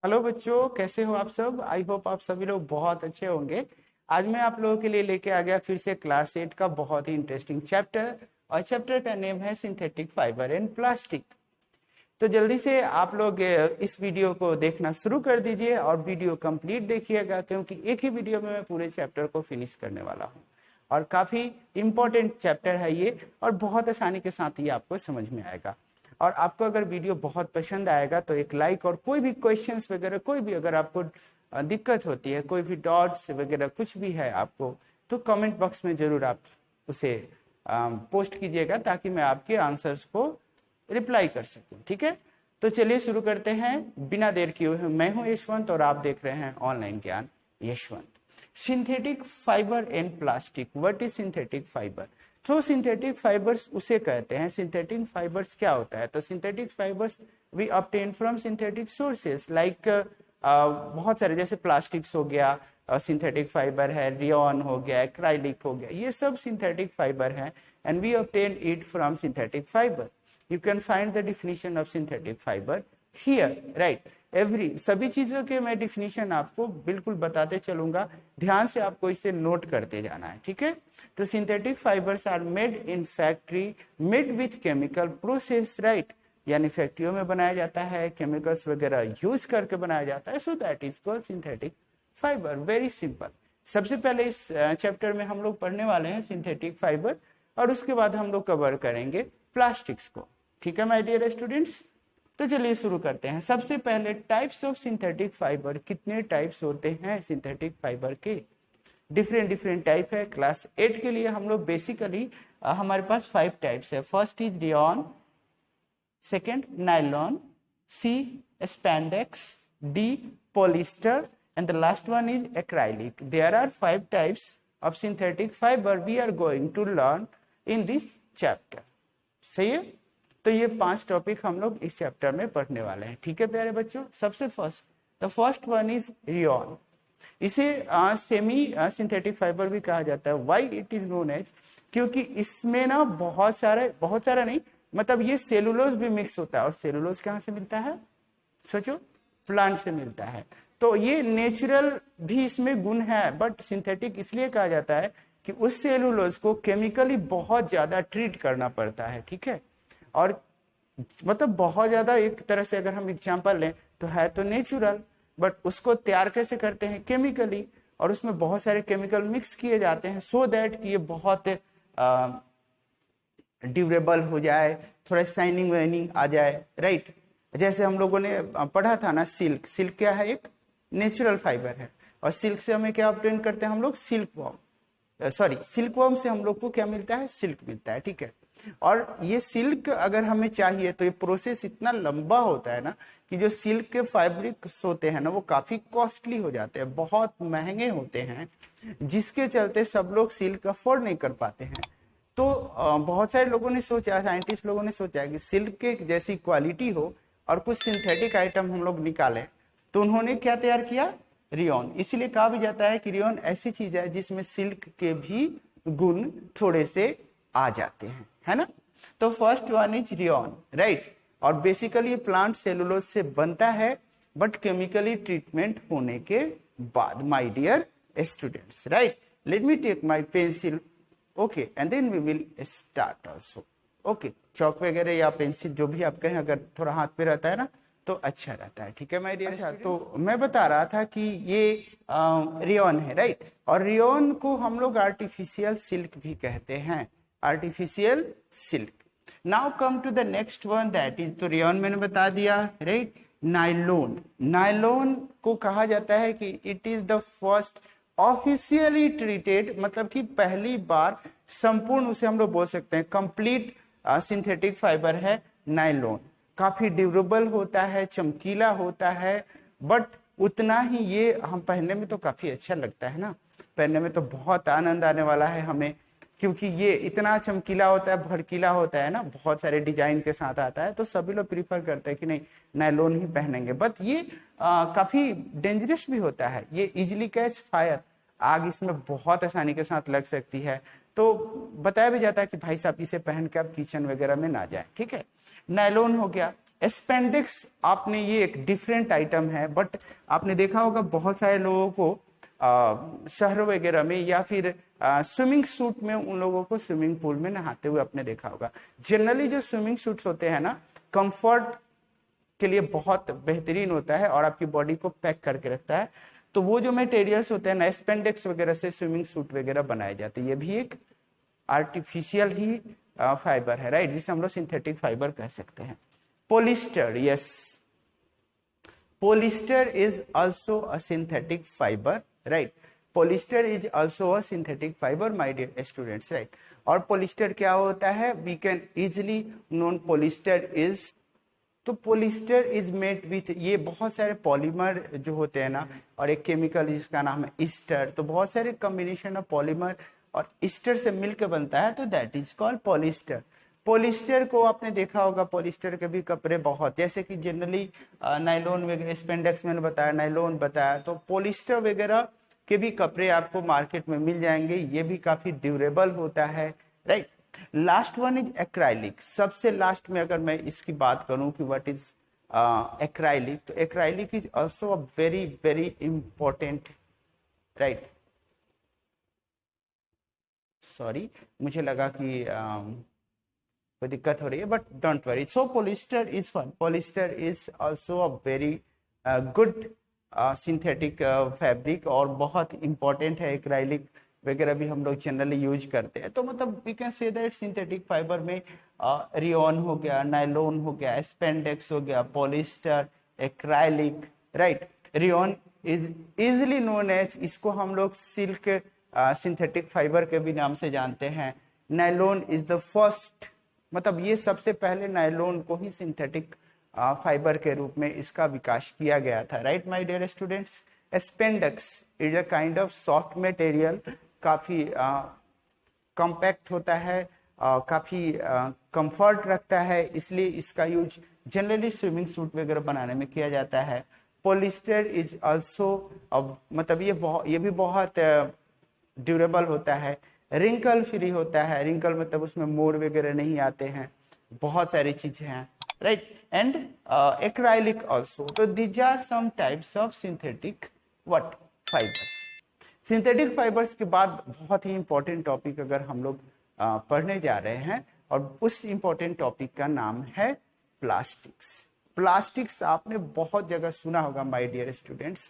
Hello बच्चों, कैसे हो आप सब। आई होप आप सभी लोग बहुत अच्छे होंगे। आज मैं आप लोगों के लिए लेके आ गया फिर से क्लास 8 का बहुत ही इंटरेस्टिंग चैप्टर। और चैप्टर का नेम है सिंथेटिक फाइबर एंड प्लास्टिक। तो जल्दी से आप लोग इस वीडियो को देखना शुरू कर दीजिए और वीडियो कंप्लीट देखिएगा, क्योंकि एक ही वीडियो में मैं पूरे चैप्टर को फिनिश करने वाला हूँ। और काफी इंपॉर्टेंट चैप्टर है ये, और बहुत आसानी के साथ ये आपको समझ में आएगा। और आपको अगर वीडियो बहुत पसंद आएगा तो एक लाइक, और कोई भी क्वेश्चंस वगैरह, कोई भी अगर आपको दिक्कत होती है, कोई भी डॉट्स वगैरह कुछ भी है आपको, तो कमेंट बॉक्स में जरूर आप उसे पोस्ट कीजिएगा, ताकि मैं आपके आंसर्स को रिप्लाई कर सकूं। ठीक है, तो चलिए शुरू करते हैं बिना देर किए हुए। मैं हूं यशवंत और आप देख रहे हैं online Gyan Yashwant. Synthetic fibre and plastic, what is synthetic fibre. तो सिंथेटिक फाइबर्स उसे कहते हैं। सिंथेटिक फाइबर्स क्या होता है, तो synthetic fibres we obtain from synthetic sources like बहुत सारे, जैसे प्लास्टिक्स हो गया, सिंथेटिक फाइबर है, रियॉन हो गया, एक्राइलिक हो गया, ये सब सिंथेटिक फाइबर है। And we obtain it from synthetic fibre. You can find the definition of synthetic fibre here, right. Every सभी चीजों के मैं डिफिनीशन आपको बिल्कुल बताते चलूंगा, ध्यान से आपको इसे नोट करते जाना है। ठीक है, तो synthetic fibres are made in factory, made with chemical process, right. यानी फैक्ट्रियों में बनाया जाता है, केमिकल्स वगैरह यूज करके बनाया जाता है, so that is called synthetic fibre. Very simple. सबसे पहले इस चैप्टर में हम लोग पढ़ने वाले हैं सिंथेटिक फाइबर, और उसके बाद हम लोग कवर करेंगे प्लास्टिक्स को। ठीक है माय डियर स्टूडेंट्स, तो चलिए शुरू करते हैं। सबसे पहले टाइप्स ऑफ सिंथेटिक फाइबर, कितने टाइप्स होते हैं सिंथेटिक फाइबर के। डिफरेंट डिफरेंट टाइप है। क्लास 8 के लिए हम लोग बेसिकली हमारे पास 5 टाइप्स है। First is rayon, second nylon, c spandex, d polyester, and the last one is acrylic. There are 5 types of synthetic fiber we are going to learn in this chapter. सही है, तो ये 5 topic हम लोग इस chapter में पढ़ने वाले हैं। ठीक है प्यारे बच्चों, सबसे the first one is rayon. इसे सेमी सिंथेटिक फाइबर भी कहा जाता है। Why it is known as, क्योंकि इसमें ना बहुत सारा नहीं, मतलब ये सेलुलोज भी मिक्स होता है। और सेलुलोज कहाँ से मिलता है, सोचो, प्लांट से मिलता है। तो ये नेचुरल भी इसमें गुण है, बट सिंथेटिक इसलिए कहा जाता है कि उस सेलुलोज को केमिकली बहुत ज्यादा ट्रीट करना पड़ता है। ठीक है, और मतलब बहुत ज्यादा, एक तरह से अगर हम एग्जांपल लें तो है तो नेचुरल, बट उसको तैयार कैसे करते हैं, केमिकली। और उसमें बहुत सारे केमिकल मिक्स किए जाते हैं, सो दैट कि ये बहुत ड्यूरेबल हो जाए, थोड़ा शाइनिंग वाइनिंग आ जाए, राइट। जैसे हम लोगों ने पढ़ा था ना, सिल्क। सिल्क क्या है, एक नेचुरल फाइबर है। और सिल्क से हमें क्या ऑब्टेन करते हैं हम लोग, silk worm, sorry silk worm से हम लोग को क्या मिलता है, सिल्क मिलता है। ठीक है, और ये सिल्क अगर हमें चाहिए तो ये प्रोसेस इतना लंबा होता है ना, कि जो सिल्क के फैब्रिक्स होते हैं ना, वो काफी कॉस्टली हो जाते हैं, बहुत महंगे होते हैं, जिसके चलते सब लोग सिल्क अफोर्ड नहीं कर पाते हैं। तो बहुत सारे लोगों ने सोचा, साइंटिस्ट लोगों ने सोचा कि सिल्क के जैसी क्वालिटी हो और कुछ सिंथेटिक आइटम हम लोग निकालें, तो उन्होंने क्या तैयार किया, रियॉन। इसीलिए कहा भी जाता है कि रियॉन ऐसी चीज है जिसमें सिल्क के भी गुण थोड़े से आ जाते हैं, है ना। तो first one is rayon, right. और बेसिकली प्लांट सेलुलोज से बनता है, बट केमिकली ट्रीटमेंट होने के बाद, my dear students, right. Let me take my pencil, okay, and then we will start also. Okay, chalk वगैरह या पेंसिल जो भी आप कहें, अगर थोड़ा हाथ पे रहता है ना तो अच्छा रहता है। ठीक है माय डियर। अच्छा, तो मैं बता रहा था कि ये रियॉन है, राइट। और रियॉन को हम लोग आर्टिफिशियल सिल्क भी कहते हैं, artificial silk. Now come to the next one, that is, तो रियॉन मैंने बता दिया, राइट। नाइलोन, नाइलोन को कहा जाता है कि it is the first officially treated, मतलब कि पहली बार संपूर्ण, उसे हम लोग बोल सकते हैं कंप्लीट सिंथेटिक फाइबर है नाइलोन। काफी ड्यूरेबल होता है, चमकीला होता है, बट उतना ही ये हम पहनने में तो काफी अच्छा लगता है ना, पहनने में तो बहुत आनंद आने वाला है हमें, क्योंकि ये इतना चमकीला होता है, भड़कीला होता है ना, बहुत सारे डिजाइन के साथ आता है, तो सभी लोग प्रीफर करते हैं कि नहीं नायलॉन ही पहनेंगे। बट ये काफी डेंजरस भी होता है, ये इजिली कैच फायर, आग इसमें बहुत आसानी के साथ लग सकती है। तो बताया भी जाता है कि भाई साहब इसे पहन के आप किचन वगैरह में ना जाए। ठीक है, नायलॉन हो गया। स्पेंडिक्स आपने ये एक डिफरेंट आइटम है, बट आपने देखा होगा बहुत सारे लोगों को शहरों वगैरह में या फिर स्विमिंग सूट में उन लोगों को स्विमिंग पूल में नहाते हुए आपने देखा होगा। जनरली जो स्विमिंग सूट्स होते हैं ना, कंफर्ट के लिए बहुत बेहतरीन होता है और आपकी बॉडी को पैक करके रखता है। तो वो जो मटेरियल्स होते हैं ना, स्पेंडेक्स वगैरह से स्विमिंग सूट वगैरह बनाए जाते हैं। ये भी एक आर्टिफिशियल ही फाइबर है, राइट, जिसे हम लोग सिंथेटिक फाइबर कह सकते हैं। Polyester, yes, polyester is also a synthetic fibre, right. Polyester is also a synthetic fibre my dear students, right. और पोलिस्टर क्या होता है, we can easily known polyester is, तो पोलिस्टर इज मेड विथ, ये बहुत सारे पॉलीमर जो होते हैं ना, और एक केमिकल जिसका नाम है ईस्टर, तो बहुत सारे कॉम्बिनेशन ऑफ पॉलीमर और ईस्टर से मिलकर बनता है, तो that is called polyester. Polyester को आपने देखा होगा, पॉलिस्टर के भी कपड़े बहुत, जैसे कि जनरली नायलॉन वगैरह, स्पेंडेक्स मैंने बताया, नायलॉन बताया, तो पॉलिस्टर वगैरह के भी कपड़े आपको मार्केट में मिल जाएंगे। ये भी काफी ड्यूरेबल होता है, right. Last one is acrylic. सबसे लास्ट में अगर मैं इसकी बात करूं कि व्हाट इज एक्राइलिक, तो acrylic is also a very very important, right. Sorry, मुझे लगा कि कोई दिक्कत हो रही है, but don't worry. So polyester is fun, polyester is also a very good synthetic fabric और बहुत इंपॉर्टेंट है। एक्राइलिक वगैरह भी हम लोग जनरली यूज करते हैं। तो मतलब we can say that synthetic fibre में रियोन हो गया, नायलॉन हो गया, स्पेंडेक्स हो गया, polyester, acrylic, right. Rayon is easily known as, इसको हम लोग सिल्क सिंथेटिक फाइबर के भी नाम से जानते हैं। नायलॉन इज द फर्स्ट, मतलब ये सबसे पहले नायलॉन को ही सिंथेटिक फाइबर के रूप में इसका विकास किया गया था, right my dear students. Spandex is a kind of soft material, काफी कॉम्पैक्ट होता है, काफी कंफर्ट रखता है, इसलिए इसका यूज जनरली स्विमिंग सूट वगैरह बनाने में किया जाता है। पॉलिस्टर इज ऑल्सो, मतलब ये भी बहुत ड्यूरेबल होता है, रिंकल फ्री होता है। रिंकल मतलब उसमें मोड़ वगैरह नहीं आते हैं, बहुत सारी चीजें हैं, राइट। And acrylic also. तो these are some types of synthetic what fibres. Synthetic fibres के बाद बहुत ही इंपॉर्टेंट टॉपिक अगर हम लोग पढ़ने जा रहे हैं, और उस इंपॉर्टेंट टॉपिक का नाम है प्लास्टिक्स। प्लास्टिक्स आपने बहुत जगह सुना होगा माय डियर स्टूडेंट्स।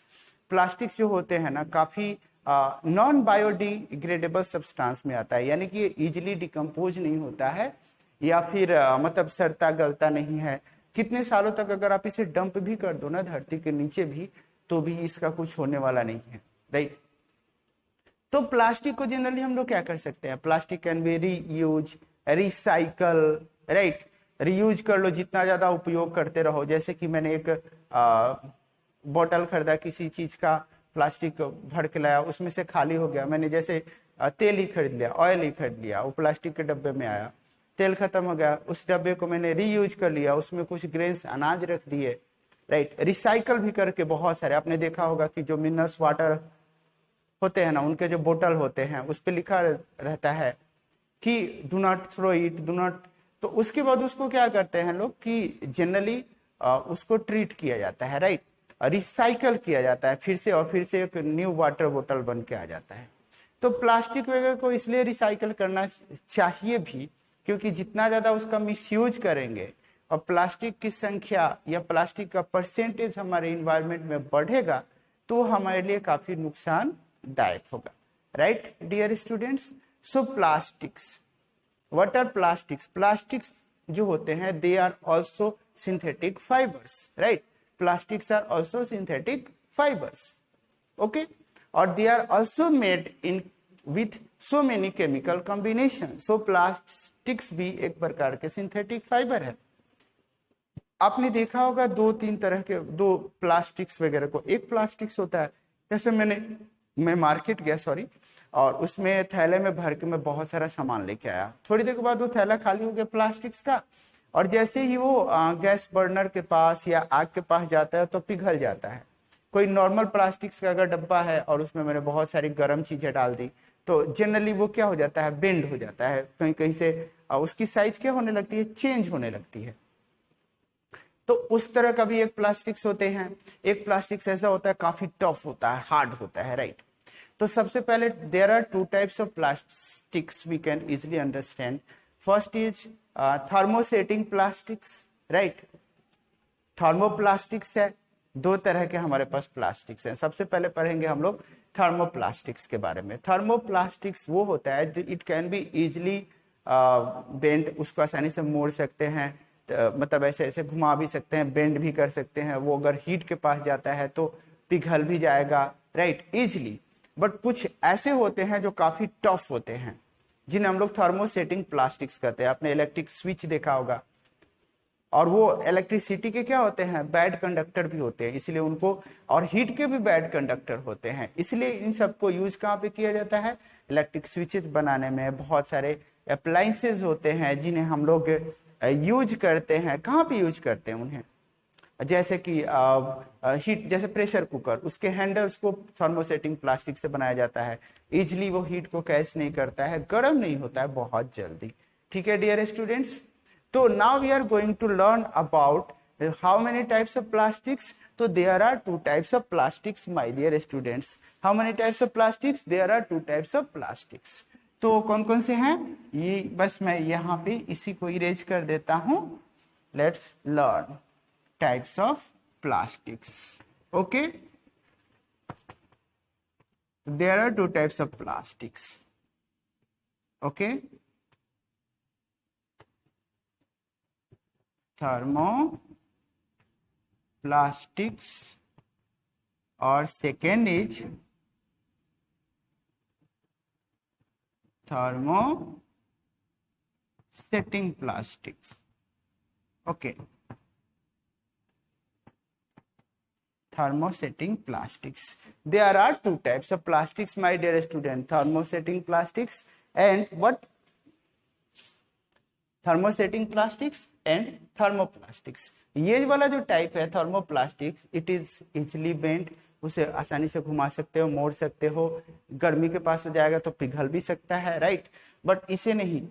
प्लास्टिक्स जो होते हैं ना, काफी नॉन बायोडिग्रेडेबल सब्सटेंस में आता है, यानी कि ये इजिली डिकम्पोज नहीं होता है, या फिर मतलब सड़ता गलता नहीं है। कितने सालों तक अगर आप इसे डंप भी कर दो ना धरती के नीचे भी, तो भी इसका कुछ होने वाला नहीं है, राइट। तो प्लास्टिक को जनरली हम लोग क्या कर सकते हैं, plastic can be reuse, recycle, right. Reuse कर लो, जितना ज्यादा उपयोग करते रहो। जैसे कि मैंने एक बोतल खरीदा किसी चीज का, प्लास्टिक भर के लाया, उसमें से खाली हो गया, मैंने जैसे तेल ही खरीद लिया, ऑयल ही खरीद लिया, वो प्लास्टिक के डब्बे में आया, तेल खत्म हो गया, उस डब्बे को मैंने रीयूज कर लिया, उसमें कुछ ग्रेन्स अनाज रख दिए, राइट। रिसाइकल भी करके बहुत सारे, आपने देखा होगा कि जो मिनरल्स वाटर होते हैं ना, उनके जो बोतल होते हैं उस पर लिखा रहता है कि do not throw it, do not, तो उसके बाद उसको क्या करते हैं लोग कि जनरली उसको ट्रीट किया जाता है, राइट, रिसाइकल किया जाता है फिर से, और फिर से एक न्यू वाटर बोतल बन के आ जाता है। तो प्लास्टिक वगैरह को इसलिए रिसाइकल करना चाहिए भी, क्योंकि जितना ज्यादा उसका मिसयूज करेंगे और प्लास्टिक की संख्या या प्लास्टिक का परसेंटेज हमारे इन्वायरमेंट में बढ़ेगा, तो हमारे लिए काफी नुकसानदायक होगा, right dear students. So plastics, what are plastics? Plastics जो होते हैं they are also synthetic fibres, right. Plastics are also synthetic fibres, okay. और they are also made in with so many chemical combination. So plastics भी एक प्रकार के synthetic fibre है। आपने देखा होगा दो तीन तरह के, दो प्लास्टिक्स वगैरह को, एक प्लास्टिक्स होता है, जैसे मैं मार्केट गया, सॉरी, और उसमें थैले में भर के मैं बहुत सारा सामान लेके आया, थोड़ी देर के बाद वो थैला खाली हो गया प्लास्टिक्स का, और जैसे ही वो गैस बर्नर के पास या आग के पास जाता है तो पिघल जाता है। कोई नॉर्मल प्लास्टिक्स का अगर डब्बा है और उसमें मैंने बहुत सारी गर्म चीजें डाल दी, तो जनरली वो क्या हो जाता है, बेंड हो जाता है, कहीं कहीं से उसकी साइज क्या होने लगती है, चेंज होने लगती है। तो उस तरह का भी एक प्लास्टिक्स होते हैं। एक प्लास्टिक्स ऐसा होता है काफी टफ होता है, हार्ड होता है, राइट। तो सबसे पहले there are two types of plastics we can easily understand. First is thermosetting plastics, right. Thermoplastics है, दो तरह के हमारे पास प्लास्टिक्स हैं। सबसे पहले पढ़ेंगे हम लोग थर्मोप्लास्टिक्स के बारे में। थर्मोप्लास्टिक्स वो होता है जो it can be easily bend, उसको आसानी से मोड़ सकते हैं, मतलब ऐसे ऐसे घुमा भी सकते हैं, बेंड भी कर सकते हैं। वो अगर हीट के पास जाता है तो पिघल भी जाएगा, राइट, इजिली। बट कुछ ऐसे होते हैं जो काफी टफ होते हैं, जिन्हें हम लोग थर्मोसेटिंग प्लास्टिक्स कहते हैं। आपने इलेक्ट्रिक स्विच देखा होगा, और वो इलेक्ट्रिसिटी के क्या होते हैं, बैड कंडक्टर भी होते हैं, इसलिए उनको, और हीट के भी बैड कंडक्टर होते हैं, इसलिए इन सबको यूज कहाँ पे किया जाता है, इलेक्ट्रिक स्विचेस बनाने में। बहुत सारे अप्लायंसेज होते हैं जिन्हें हम लोग यूज करते हैं। कहाँ पे यूज करते हैं उन्हें, जैसे कि हीट, जैसे प्रेशर कुकर, उसके हैंडल्स को थर्मोसेटिंग प्लास्टिक से बनाया जाता है। इजिली वो हीट को कैच नहीं करता है, गर्म नहीं होता है बहुत जल्दी। ठीक है डियर स्टूडेंट्स, तो now we are going to learn about how many types of plastics. तो there are two types of plastics my dear students. How many types of plastics, there are two types of plastics. तो कौन कौन से हैं ये, बस मैं यहाँ पे इसी को इरेज कर देता हूं। Let's learn types of plastics. Okay, there are two types of plastics. Okay, thermoplastics, or second is thermosetting plastics. Okay, thermosetting plastics. There are two types of plastics, my dear student, thermosetting plastics and what? Thermosetting plastics and thermoplastics. ये वाला जो type है thermoplastics, it is easily bend, उसे आसानी से घुमा सकते हो, मोड़ सकते हो, गर्मी के पास हो जाएगा तो पिघल भी सकता है, राइट। बट इसे नहीं,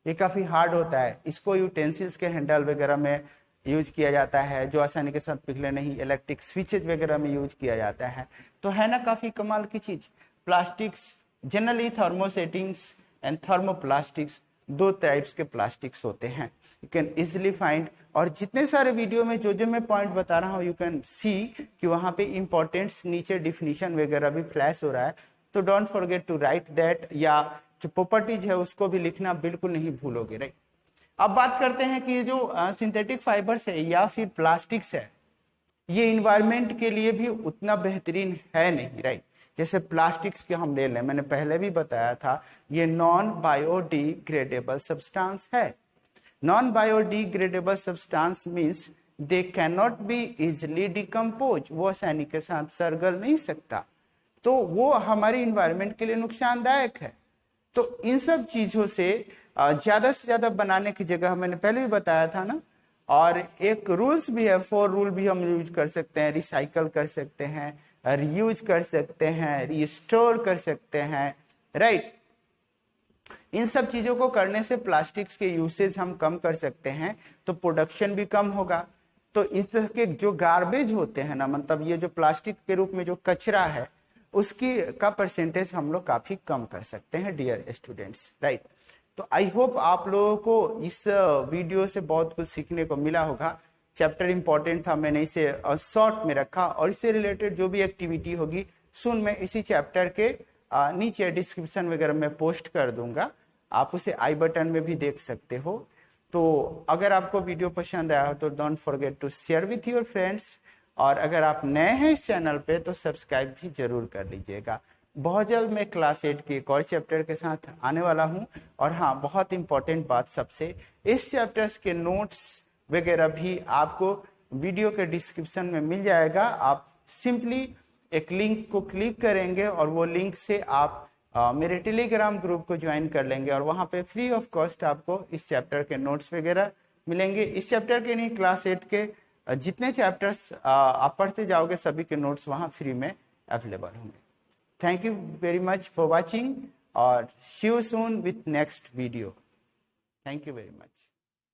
ये काफी हार्ड होता है। इसको यूटेंसिल्स के हैंडल वगैरह में यूज किया जाता है, जो आसानी के साथ पिघले नहीं। इलेक्ट्रिक स्विचेज वगैरह में यूज किया जाता है। तो है ना काफी कमाल की चीज। प्लास्टिक्स जनरली थर्मोसेटिंग्स एंड थर्मोप्लास्टिक्स, दो टाइप्स के प्लास्टिक्स होते हैं। यू कैन इजिली फाइंड, और जितने सारे वीडियो में जो जो मैं पॉइंट बता रहा हूँ, यू कैन सी कि वहां पे इंपॉर्टेंट्स नीचे डिफिनीशन वगैरह भी फ्लैश हो रहा है। तो don't forget to write that, या जो प्रॉपर्टीज है उसको भी लिखना बिल्कुल नहीं भूलोगे, राइट। अब बात करते हैं कि जो सिंथेटिक फाइबर्स है या फिर प्लास्टिक्स है, ये इन्वायरमेंट के लिए भी उतना बेहतरीन है नहीं, राइट। जैसे प्लास्टिक्स के हम ले लें, मैंने पहले भी बताया था, ये नॉन बायोडिग्रेडेबल सब्सटेंस है। Non biodegradable substance means they can not be easily decompose, वो आसानी के साथ सड़गल नहीं सकता, तो वो हमारी इन्वायरमेंट के लिए नुकसानदायक है। तो इन सब चीजों से ज्यादा से ज्यादा बनाने की जगह, मैंने पहले भी बताया था ना, और एक रूल्स भी है, 4 रूल भी हम यूज कर सकते हैं। रिसाइकल कर सकते हैं, रीयूज कर सकते हैं, रिस्टोर कर सकते हैं, राइट। इन सब चीजों को करने से प्लास्टिक्स के यूसेज हम कम कर सकते हैं, तो प्रोडक्शन भी कम होगा। तो इस तरह के जो गार्बेज होते हैं ना, मतलब ये जो प्लास्टिक के रूप में जो कचरा है, उसकी का परसेंटेज हम लोग काफी कम कर सकते हैं डियर स्टूडेंट्स, राइट। तो आई होप आप लोगों को इस वीडियो से बहुत कुछ सीखने को मिला होगा। चैप्टर इंपॉर्टेंट था, मैंने इसे शॉर्ट में रखा, और इससे रिलेटेड जो भी एक्टिविटी होगी सुन मैं इसी चैप्टर के नीचे डिस्क्रिप्शन वगैरह में पोस्ट कर दूंगा, आप उसे आई बटन में भी देख सकते हो। तो अगर आपको वीडियो पसंद आया हो तो don't forget to share with your friends, और अगर आप नए हैं इस चैनल पे तो सब्सक्राइब भी जरूर कर लीजिएगा। बहुत जल्द मैं क्लास 8 के एक और चैप्टर के साथ आने वाला हूं। और हाँ, बहुत इंपॉर्टेंट बात सबसे, इस चैप्टर्स के नोट्स वगैरह भी आपको वीडियो के डिस्क्रिप्शन में मिल जाएगा। आप सिंपली एक लिंक को क्लिक करेंगे और वो लिंक से आप मेरे टेलीग्राम ग्रुप को ज्वाइन कर लेंगे, और वहां पे फ्री ऑफ कॉस्ट आपको इस चैप्टर के नोट्स वगैरह मिलेंगे। इस चैप्टर के नहीं, क्लास 8 के जितने चैप्टर्स आप पढ़ते जाओगे सभी के नोट्स वहां फ्री में अवेलेबल होंगे। Thank you very much for watching, और see you soon with next video. Thank you very much.